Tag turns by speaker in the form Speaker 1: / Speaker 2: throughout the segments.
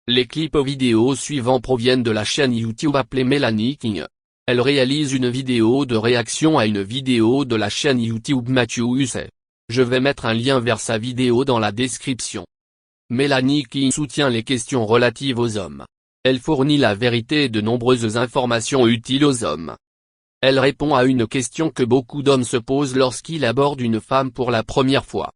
Speaker 1: Les clips vidéo suivants proviennent de la chaîne YouTube appelée Melanie King. Elle réalise une vidéo de réaction à une vidéo de la chaîne YouTube Matthew Hussey. Je vais mettre un lien vers sa vidéo dans la description. Melanie King soutient les questions relatives aux hommes. Elle fournit la vérité et de nombreuses informations utiles aux hommes. Elle répond à une question que beaucoup d'hommes se posent lorsqu'ils abordent une femme pour la première fois.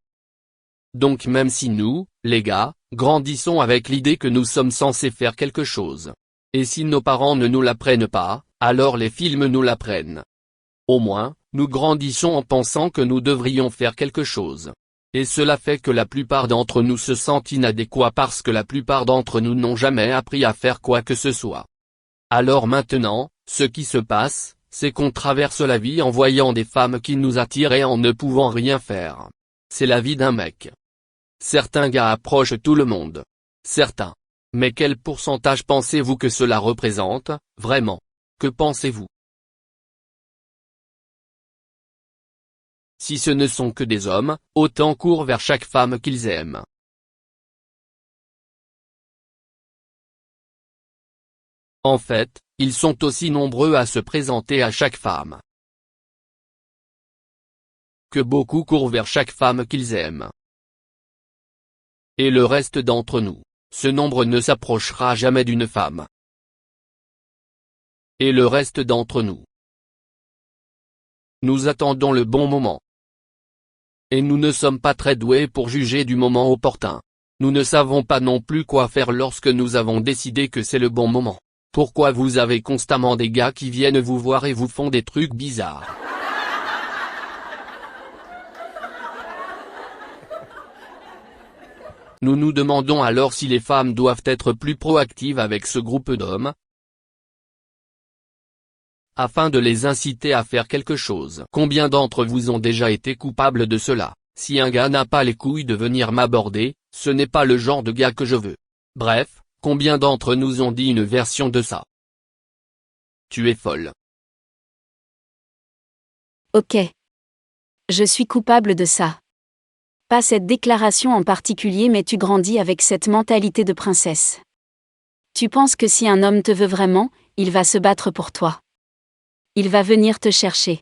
Speaker 1: Donc même si nous, les gars, grandissons avec l'idée que nous sommes censés faire quelque chose. Et si nos parents ne nous l'apprennent pas, alors les films nous l'apprennent. Au moins, nous grandissons en pensant que nous devrions faire quelque chose. Et cela fait que la plupart d'entre nous se sentent inadéquats parce que la plupart d'entre nous n'ont jamais appris à faire quoi que ce soit. Alors maintenant, ce qui se passe, c'est qu'on traverse la vie en voyant des femmes qui nous attirent et en ne pouvant rien faire. C'est la vie d'un mec. Certains gars approchent tout le monde. Certains. Mais quel pourcentage pensez-vous que cela représente, vraiment? Que pensez-vous? Si ce ne sont que des hommes, autant courent vers chaque femme qu'ils aiment. En fait, ils sont aussi nombreux à se présenter à chaque femme. Que beaucoup courent vers chaque femme qu'ils aiment. Et le reste d'entre nous, ce nombre ne s'approchera jamais d'une femme. Et le reste d'entre nous, nous attendons le bon moment. Et nous ne sommes pas très doués pour juger du moment opportun. Nous ne savons pas non plus quoi faire lorsque nous avons décidé que c'est le bon moment. Pourquoi vous avez constamment des gars qui viennent vous voir et vous font des trucs bizarres? Nous nous demandons alors si les femmes doivent être plus proactives avec ce groupe d'hommes, afin de les inciter à faire quelque chose. Combien d'entre vous ont déjà été coupables de cela? Si un gars n'a pas les couilles de venir m'aborder, ce n'est pas le genre de gars que je veux. Bref, combien d'entre nous ont dit une version de ça? Tu es folle.
Speaker 2: Ok. Je suis coupable de ça. Pas cette déclaration en particulier, mais tu grandis avec cette mentalité de princesse. Tu penses que si un homme te veut vraiment, il va se battre pour toi. Il va venir te chercher.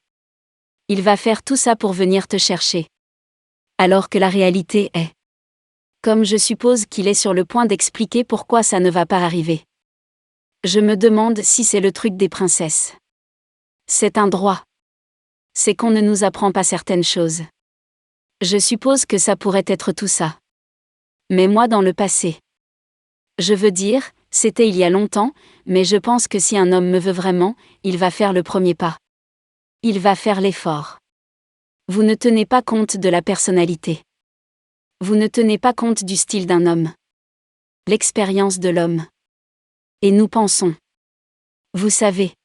Speaker 2: Il va faire tout ça pour venir te chercher. Alors que la réalité est, comme je suppose qu'il est sur le point d'expliquer pourquoi ça ne va pas arriver. Je me demande si c'est le truc des princesses. C'est un droit. C'est qu'on ne nous apprend pas certaines choses. Je suppose que ça pourrait être tout ça. Mais moi dans le passé. Je veux dire, c'était il y a longtemps, mais je pense que si un homme me veut vraiment, il va faire le premier pas. Il va faire l'effort. Vous ne tenez pas compte de la personnalité. Vous ne tenez pas compte du style d'un homme. L'expérience de l'homme. Et nous pensons. Vous savez.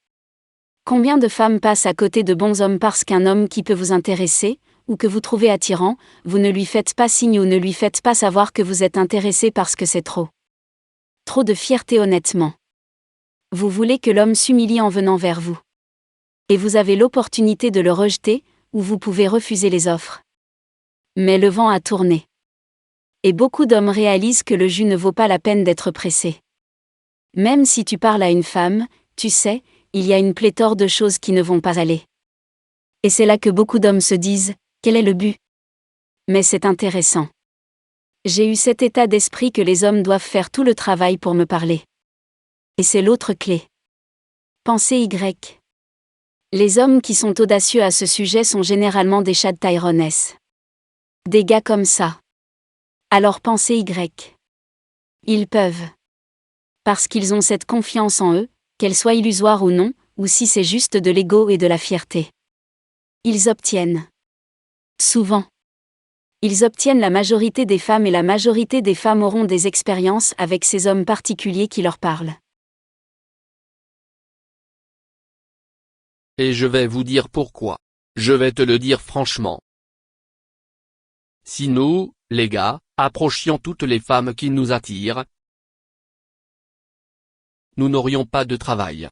Speaker 2: Combien de femmes passent à côté de bons hommes parce qu'un homme qui peut vous intéresser, ou que vous trouvez attirant, vous ne lui faites pas signe ou ne lui faites pas savoir que vous êtes intéressé parce que c'est trop. Trop de fierté honnêtement. Vous voulez que l'homme s'humilie en venant vers vous. Et vous avez l'opportunité de le rejeter, ou vous pouvez refuser les offres. Mais le vent a tourné. Et beaucoup d'hommes réalisent que le jus ne vaut pas la peine d'être pressé. Même si tu parles à une femme, tu sais, il y a une pléthore de choses qui ne vont pas aller. Et c'est là que beaucoup d'hommes se disent, quel est le but? Mais c'est intéressant. J'ai eu cet état d'esprit que les hommes doivent faire tout le travail pour me parler. Et c'est l'autre clé. Pensée Y. Les hommes qui sont audacieux à ce sujet sont généralement des chats de Tyroness. Des gars comme ça. Alors pensez Y. Ils peuvent. Parce qu'ils ont cette confiance en eux, qu'elle soit illusoire ou non, ou si c'est juste de l'ego et de la fierté. Ils obtiennent. Souvent. Ils obtiennent la majorité des femmes et la majorité des femmes auront des expériences avec ces hommes particuliers qui leur parlent.
Speaker 1: Et je vais vous dire pourquoi. Je vais te le dire franchement. Si nous, les gars, approchions toutes les femmes qui nous attirent, nous n'aurions pas de travail.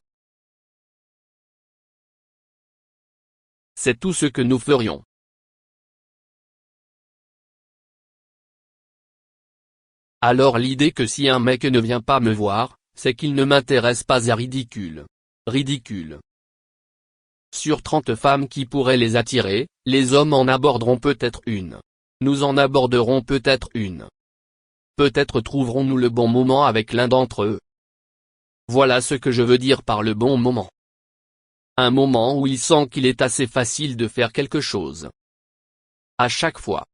Speaker 1: C'est tout ce que nous ferions. Alors l'idée que si un mec ne vient pas me voir, c'est qu'il ne m'intéresse pas est ridicule. Ridicule. Sur 30 femmes qui pourraient les attirer, les hommes en aborderont peut-être une. Nous en aborderons peut-être une. Peut-être trouverons-nous le bon moment avec l'un d'entre eux. Voilà ce que je veux dire par le bon moment. Un moment où il sent qu'il est assez facile de faire quelque chose. À chaque fois.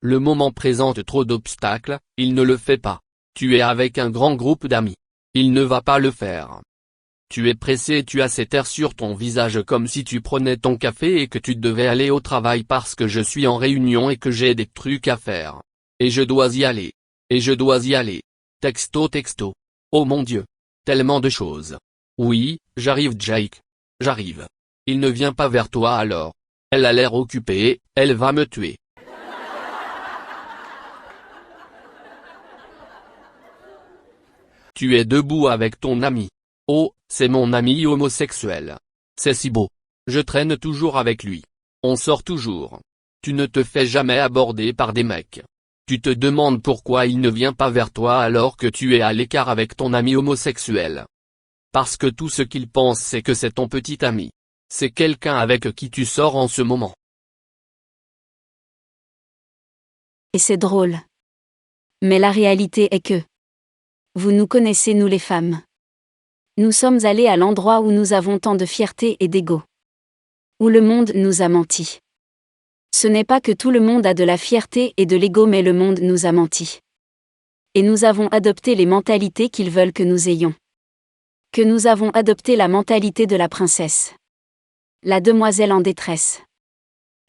Speaker 1: Le moment présente trop d'obstacles, il ne le fait pas. Tu es avec un grand groupe d'amis. Il ne va pas le faire. Tu es pressé et tu as cet air sur ton visage comme si tu prenais ton café et que tu devais aller au travail parce que je suis en réunion et que j'ai des trucs à faire. Et je dois y aller. Et je dois y aller. Texto texto. Oh mon Dieu. Tellement de choses. Oui, j'arrive Jake. J'arrive. Il ne vient pas vers toi alors. Elle a l'air occupée, elle va me tuer. Tu es debout avec ton ami. Oh, c'est mon ami homosexuel. C'est si beau. Je traîne toujours avec lui. On sort toujours. Tu ne te fais jamais aborder par des mecs. Tu te demandes pourquoi il ne vient pas vers toi alors que tu es à l'écart avec ton ami homosexuel. Parce que tout ce qu'il pense c'est que c'est ton petit ami. C'est quelqu'un avec qui tu sors en ce moment.
Speaker 2: Et c'est drôle. Mais la réalité est que vous nous connaissez nous les femmes. Nous sommes allés à l'endroit où nous avons tant de fierté et d'ego. Où le monde nous a menti. Ce n'est pas que tout le monde a de la fierté et de l'ego mais le monde nous a menti. Et nous avons adopté les mentalités qu'ils veulent que nous ayons. Que nous avons adopté la mentalité de la princesse. La demoiselle en détresse.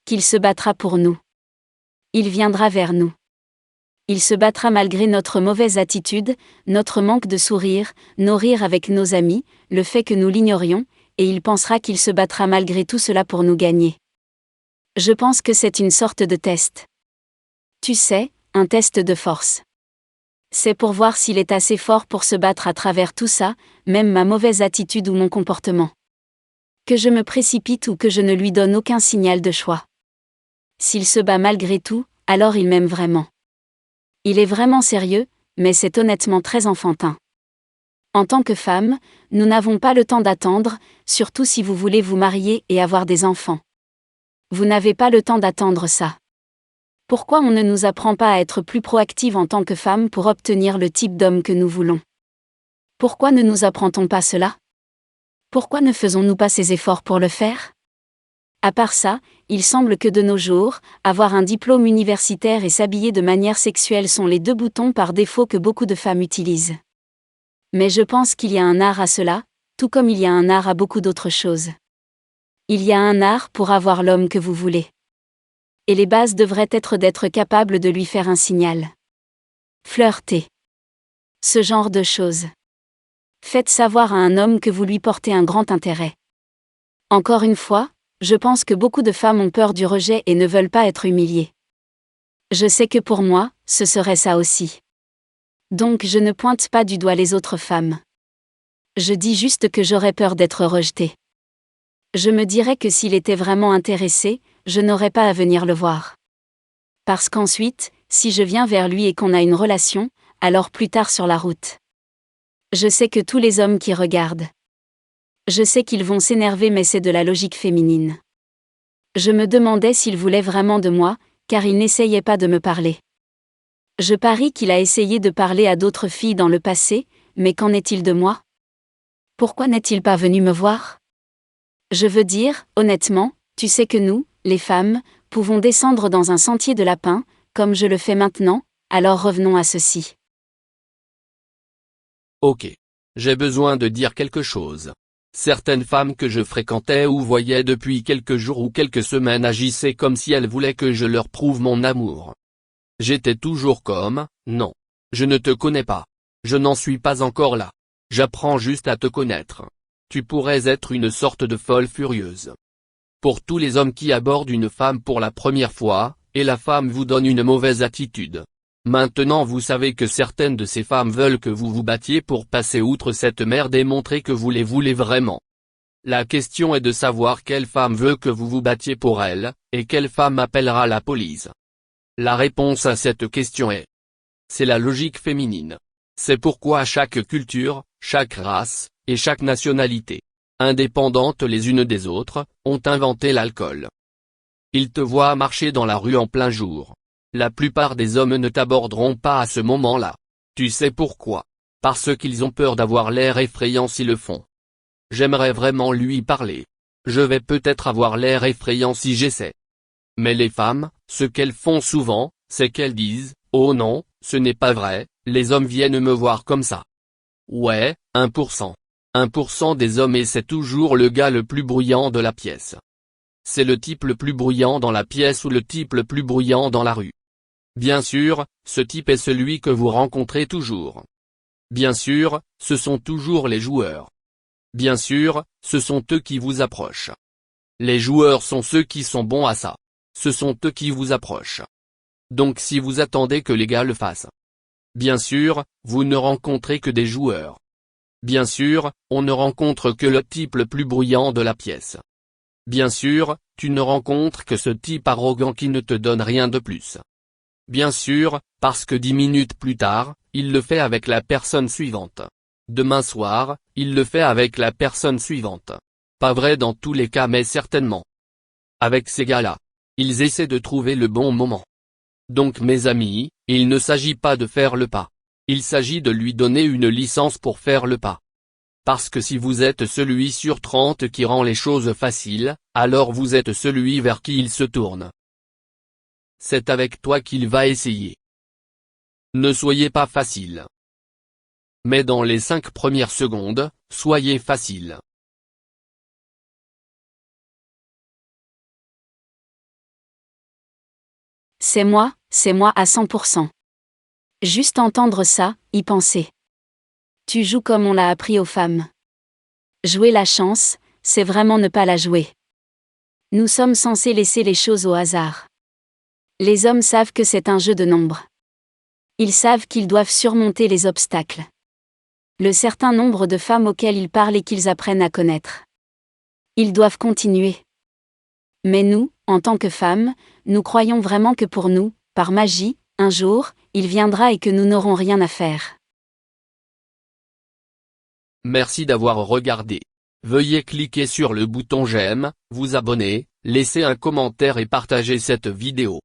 Speaker 2: Qu'il se battra pour nous. Il viendra vers nous. Il se battra malgré notre mauvaise attitude, notre manque de sourire, nos rires avec nos amis, le fait que nous l'ignorions, et il pensera qu'il se battra malgré tout cela pour nous gagner. Je pense que c'est une sorte de test. Tu sais, un test de force. C'est pour voir s'il est assez fort pour se battre à travers tout ça, même ma mauvaise attitude ou mon comportement. Que je me précipite ou que je ne lui donne aucun signal de choix. S'il se bat malgré tout, alors il m'aime vraiment. Il est vraiment sérieux, mais c'est honnêtement très enfantin. En tant que femme, nous n'avons pas le temps d'attendre, surtout si vous voulez vous marier et avoir des enfants. Vous n'avez pas le temps d'attendre ça. Pourquoi on ne nous apprend pas à être plus proactive en tant que femme pour obtenir le type d'homme que nous voulons? Pourquoi ne nous apprend-on pas cela? Pourquoi ne faisons-nous pas ces efforts pour le faire? À part ça, il semble que de nos jours, avoir un diplôme universitaire et s'habiller de manière sexuelle sont les deux boutons par défaut que beaucoup de femmes utilisent. Mais je pense qu'il y a un art à cela, tout comme il y a un art à beaucoup d'autres choses. Il y a un art pour avoir l'homme que vous voulez. Et les bases devraient être d'être capable de lui faire un signal. Flirter. Ce genre de choses. Faites savoir à un homme que vous lui portez un grand intérêt. Encore une fois, je pense que beaucoup de femmes ont peur du rejet et ne veulent pas être humiliées. Je sais que pour moi, ce serait ça aussi. Donc je ne pointe pas du doigt les autres femmes. Je dis juste que j'aurais peur d'être rejetée. Je me dirais que s'il était vraiment intéressé, je n'aurais pas à venir le voir. Parce qu'ensuite, si je viens vers lui et qu'on a une relation, alors plus tard sur la route. Je sais que tous les hommes qui regardent. Je sais qu'ils vont s'énerver mais c'est de la logique féminine. Je me demandais s'il voulait vraiment de moi, car il n'essayait pas de me parler. Je parie qu'il a essayé de parler à d'autres filles dans le passé, mais qu'en est-il de moi? Pourquoi n'est-il pas venu me voir? Je veux dire, honnêtement, tu sais que nous, les femmes, pouvons descendre dans un sentier de lapin, comme je le fais maintenant, alors revenons à ceci.
Speaker 1: Ok. J'ai besoin de dire quelque chose. Certaines femmes que je fréquentais ou voyais depuis quelques jours ou quelques semaines agissaient comme si elles voulaient que je leur prouve mon amour. J'étais toujours comme, non. Je ne te connais pas. Je n'en suis pas encore là. J'apprends juste à te connaître. Tu pourrais être une sorte de folle furieuse. Pour tous les hommes qui abordent une femme pour la première fois, et la femme vous donne une mauvaise attitude. Maintenant vous savez que certaines de ces femmes veulent que vous vous battiez pour passer outre cette merde et montrer que vous les voulez vraiment. La question est de savoir quelle femme veut que vous vous battiez pour elle, et quelle femme appellera la police. La réponse à cette question est: c'est la logique féminine. C'est pourquoi chaque culture, chaque race, et chaque nationalité, indépendantes les unes des autres, ont inventé l'alcool. Ils te voient marcher dans la rue en plein jour. La plupart des hommes ne t'aborderont pas à ce moment-là. Tu sais pourquoi? Parce qu'ils ont peur d'avoir l'air effrayant s'ils le font. J'aimerais vraiment lui parler. Je vais peut-être avoir l'air effrayant si j'essaie. Mais les femmes, ce qu'elles font souvent, c'est qu'elles disent: oh non, ce n'est pas vrai, les hommes viennent me voir comme ça. Ouais, 1%. 1% des hommes, et c'est toujours le gars le plus bruyant de la pièce. C'est le type le plus bruyant dans la pièce ou le type le plus bruyant dans la rue. Bien sûr, ce type est celui que vous rencontrez toujours. Bien sûr, ce sont toujours les joueurs. Bien sûr, ce sont eux qui vous approchent. Les joueurs sont ceux qui sont bons à ça. Ce sont eux qui vous approchent. Donc si vous attendez que les gars le fassent, bien sûr, vous ne rencontrez que des joueurs. Bien sûr, on ne rencontre que le type le plus bruyant de la pièce. Bien sûr, tu ne rencontres que ce type arrogant qui ne te donne rien de plus. Bien sûr, parce que 10 minutes plus tard, il le fait avec la personne suivante. Demain soir, il le fait avec la personne suivante. Pas vrai dans tous les cas, mais certainement. Avec ces gars-là, ils essaient de trouver le bon moment. Donc mes amis, il ne s'agit pas de faire le pas. Il s'agit de lui donner une licence pour faire le pas. Parce que si vous êtes celui sur 30 qui rend les choses faciles, alors vous êtes celui vers qui il se tourne. C'est avec toi qu'il va essayer. Ne soyez pas facile. Mais dans les 5 premières secondes, soyez facile.
Speaker 2: C'est moi à 100%. Juste entendre ça, y penser. Tu joues comme on l'a appris aux femmes. Jouer la chance, c'est vraiment ne pas la jouer. Nous sommes censés laisser les choses au hasard. Les hommes savent que c'est un jeu de nombres. Ils savent qu'ils doivent surmonter les obstacles. Le certain nombre de femmes auxquelles ils parlent et qu'ils apprennent à connaître. Ils doivent continuer. Mais nous, en tant que femmes, nous croyons vraiment que pour nous, par magie, un jour, il viendra et que nous n'aurons rien à faire.
Speaker 1: Merci d'avoir regardé. Veuillez cliquer sur le bouton j'aime, vous abonner, laisser un commentaire et partager cette vidéo.